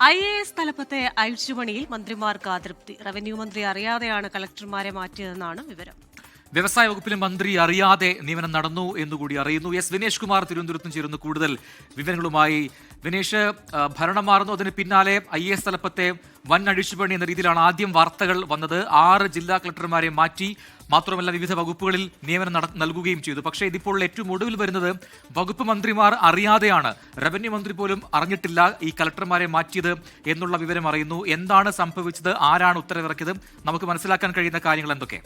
IAS തലപ്പത്തെ അഴിച്ചുപണിയിൽ മന്ത്രിമാർക്ക് അതൃപ്തി. Revenue മന്ത്രി അറിയാതെയാണ് കളക്ടർമാരെ മാറ്റിയതെന്നാണ് വിവരം. വ്യവസായ വകുപ്പിലെ മന്ത്രി അറിയാതെ നിയമനം നടന്നു എന്നുകൂടി അറിയുന്നു. എസ് വിനേഷ് കുമാർ തിരുവനന്തപുരത്തും ചേരുന്നു കൂടുതൽ വിവരങ്ങളുമായി. വിനേഷ്, ഭരണം മാറുന്നു, അതിന് പിന്നാലെ IAS തലപ്പത്തെ വൻ അഴിച്ചുപണി എന്ന രീതിയിലാണ് ആദ്യം വാർത്തകൾ വന്നത്. 6 ജില്ലാ കളക്ടർമാരെ മാറ്റി, മാത്രമല്ല വിവിധ വകുപ്പുകളിൽ നിയമനം നൽകുകയും ചെയ്തു. പക്ഷേ ഇതിപ്പോൾ ഏറ്റവും ഒടുവിൽ വരുന്നത് വകുപ്പ് മന്ത്രിമാർ അറിയാതെയാണ്, റവന്യൂ മന്ത്രി പോലും അറിഞ്ഞിട്ടില്ല ഈ കളക്ടർമാരെ മാറ്റിയത് എന്നുള്ള വിവരം അറിയുന്നു. എന്താണ് സംഭവിച്ചത്? ആരാണ് ഉത്തരവിറക്കിയത്? നമുക്ക് മനസ്സിലാക്കാൻ കഴിയുന്ന കാര്യങ്ങൾ എന്തൊക്കെ?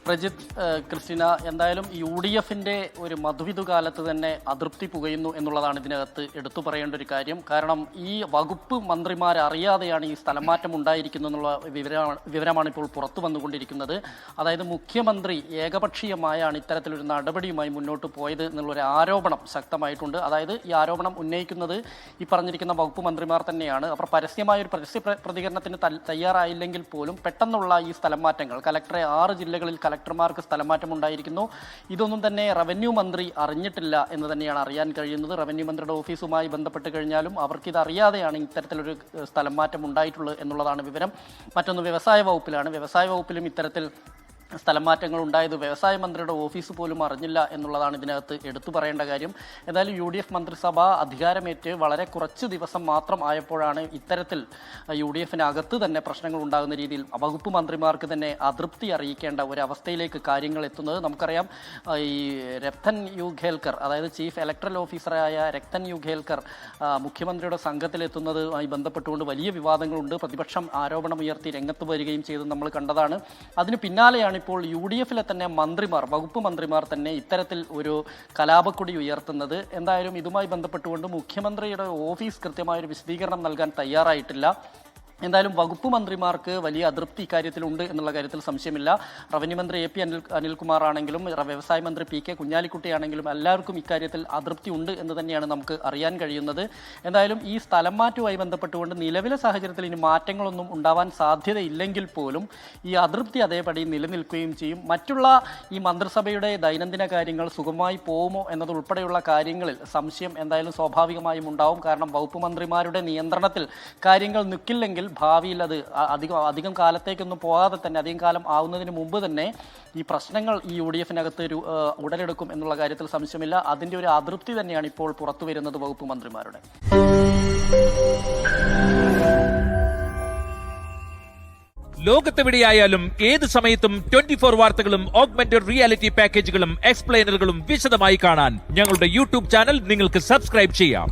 പ്രജിത്ത്, ക്രിസ്റ്റിന, എന്തായാലും UDFന്റെ ഒരു മധുവിധു കാലത്ത് തന്നെ അതൃപ്തി പുകയുന്നു എന്നുള്ളതാണ് ഇതിനകത്ത് എടുത്തു പറയേണ്ട ഒരു കാര്യം. കാരണം ഈ വകുപ്പ് മന്ത്രിമാരെ അറിയാതെയാണ് ഈ സ്ഥലംമാറ്റം ഉണ്ടായിരിക്കുന്നു എന്നുള്ള വിവരമാണ് ഇപ്പോൾ പുറത്തു വന്നുകൊണ്ടിരിക്കുന്നത്. അതായത് മുഖ്യമന്ത്രി ഏകപക്ഷീയമായാണ് ഇത്തരത്തിലൊരു നടപടിയുമായി മുന്നോട്ട് പോയത് എന്നുള്ളൊരു ആരോപണം ശക്തമായിട്ടുണ്ട്. അതായത് ഈ ആരോപണം ഉന്നയിക്കുന്നത് ഈ പറഞ്ഞിരിക്കുന്ന വകുപ്പ് മന്ത്രിമാർ തന്നെയാണ്. അപ്പോൾ പരസ്യമായ ഒരു പരസ്യ പ്രതികരണത്തിന് തയ്യാറായില്ലെങ്കിൽ പോലും പെട്ടെന്നുള്ള ഈ സ്ഥലംമാറ്റങ്ങൾ, കലക്ടറെ 6 ജില്ലകളിൽ കളക്ടർമാർക്ക് സ്ഥലംമാറ്റം ഉണ്ടായിരിക്കുന്നു, ഇതൊന്നും തന്നെ റവന്യൂ മന്ത്രി അറിഞ്ഞിട്ടില്ല എന്ന് തന്നെയാണ് അറിയാൻ കഴിയുന്നത്. റവന്യൂ മന്ത്രിയുടെ ഓഫീസുമായി ബന്ധപ്പെട്ട് കഴിഞ്ഞാലും അവർക്കിത് അറിയാതെയാണ് ഇത്തരത്തിലൊരു സ്ഥലംമാറ്റം ഉണ്ടായിട്ടുള്ളത് എന്നുള്ളതാണ് വിവരം. മറ്റൊന്ന് വ്യവസായ വകുപ്പിലാണ്. വ്യവസായ വകുപ്പിലും ഇത്തരത്തിൽ സ്ഥലംമാറ്റങ്ങൾ ഉണ്ടായത് വ്യവസായ മന്ത്രിയുടെ ഓഫീസ് പോലും അറിഞ്ഞില്ല എന്നുള്ളതാണ് ഇതിനകത്ത് എടുത്തു പറയേണ്ട കാര്യം. എന്തായാലും UDF മന്ത്രിസഭ അധികാരമേറ്റ് വളരെ കുറച്ച് ദിവസം മാത്രം ആയപ്പോഴാണ് ഇത്തരത്തിൽ UDFനകത്ത് തന്നെ പ്രശ്നങ്ങൾ ഉണ്ടാകുന്ന രീതിയിൽ വകുപ്പ് മന്ത്രിമാർക്ക് തന്നെ അതൃപ്തി അറിയിക്കേണ്ട ഒരവസ്ഥയിലേക്ക് കാര്യങ്ങൾ എത്തുന്നത്. നമുക്കറിയാം, ഈ രത്തൻ യു ഖേൽക്കർ, അതായത് ചീഫ് ഇലക്ടറൽ ഓഫീസറായ രത്തൻ യു ഖേൽക്കർ മുഖ്യമന്ത്രിയുടെ സംഘത്തിലെത്തുന്നതുമായി ബന്ധപ്പെട്ടുകൊണ്ട് വലിയ വിവാദങ്ങളുണ്ട്. പ്രതിപക്ഷം ആരോപണം ഉയർത്തി രംഗത്ത് വരികയും ചെയ്ത് നമ്മൾ കണ്ടതാണ്. അതിന് പിന്നാലെയാണ് ഇപ്പോൾ UDFലെ തന്നെ മന്ത്രിമാർ, വകുപ്പ് മന്ത്രിമാർ തന്നെ ഇത്തരത്തിൽ ഒരു കലാപക്കൊടി ഉയർത്തുന്നത്. എന്തായാലും ഇതുമായി ബന്ധപ്പെട്ടുകൊണ്ട് മുഖ്യമന്ത്രിയുടെ ഓഫീസ് കൃത്യമായൊരു വിശദീകരണം നൽകാൻ തയ്യാറായിട്ടില്ല. എന്തായാലും വകുപ്പ് മന്ത്രിമാർക്ക് വലിയ അതൃപ്തി ഇക്കാര്യത്തിലുണ്ട് എന്നുള്ള കാര്യത്തിൽ സംശയമില്ല. റവന്യൂ മന്ത്രി AP അനിൽകുമാർ ആണെങ്കിലും വ്യവസായ മന്ത്രി PK കുഞ്ഞാലിക്കുട്ടിയാണെങ്കിലും എല്ലാവർക്കും ഇക്കാര്യത്തിൽ അതൃപ്തി ഉണ്ട് എന്ന് തന്നെയാണ് നമുക്ക് അറിയാൻ കഴിയുന്നത്. എന്തായാലും ഈ സ്ഥലം മാറ്റവുമായി ബന്ധപ്പെട്ടുകൊണ്ട് നിലവിലെ സാഹചര്യത്തിൽ ഇനി മാറ്റങ്ങളൊന്നും ഉണ്ടാവാൻ സാധ്യതയില്ലെങ്കിൽ പോലും ഈ അതൃപ്തി അതേപടി നിലനിൽക്കുകയും ചെയ്യും. മറ്റുള്ള ഈ മന്ത്രിസഭയുടെ ദൈനംദിന കാര്യങ്ങൾ സുഗമമായി പോകുമോ എന്നതുൾപ്പെടെയുള്ള കാര്യങ്ങളിൽ സംശയം എന്തായാലും സ്വാഭാവികമായും ഉണ്ടാവും. കാരണം വകുപ്പ് മന്ത്രിമാരുടെ നിയന്ത്രണത്തിൽ കാര്യങ്ങൾ നിൽക്കില്ലെങ്കിൽ ഭാവിയിൽ അത് അധികം കാലത്തേക്കൊന്നും പോകാതെ തന്നെ, അധികം കാലം ആവുന്നതിന് മുമ്പ് തന്നെ ഈ പ്രശ്നങ്ങൾ ഈ UDFനകത്ത് ഉടലെടുക്കും എന്നുള്ള കാര്യത്തിൽ സംശയമില്ല. അതിൻ്റെ ഒരു അതൃപ്തി തന്നെയാണ് ഇപ്പോൾ പുറത്തു വരുന്നത് വകുപ്പ് മന്ത്രിമാരുടെ. ലോകത്തെവിടെയായാലും ഏത് സമയത്തും 24 വാർത്തകളും ഓഗ്മെന്റഡ് റിയാലിറ്റി പാക്കേജുകളും എക്സ്പ്ലെയിനറുകളും വിശദമായി കാണാൻ ഞങ്ങളുടെ YouTube ചാനൽ നിങ്ങൾക്ക് സബ്സ്ക്രൈബ് ചെയ്യാം.